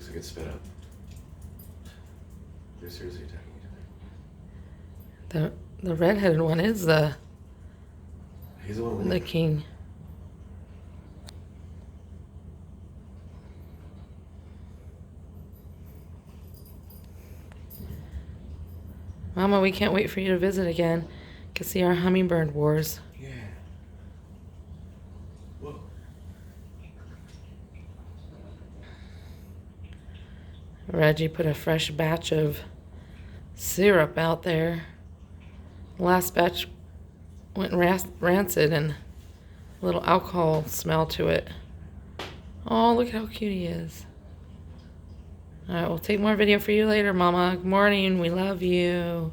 looks like it's sped up. They're seriously attacking each other. The redheaded one is the He's the one winning. king. Mama, we can't wait for you to visit again. Can see our hummingbird wars. Yeah. Whoa. Reggie put a fresh batch of syrup out there. The last batch went rancid and a little alcohol smell to it. Oh, look how cute he is. All right, we'll take more video for you later, Mama. Good morning. We love you.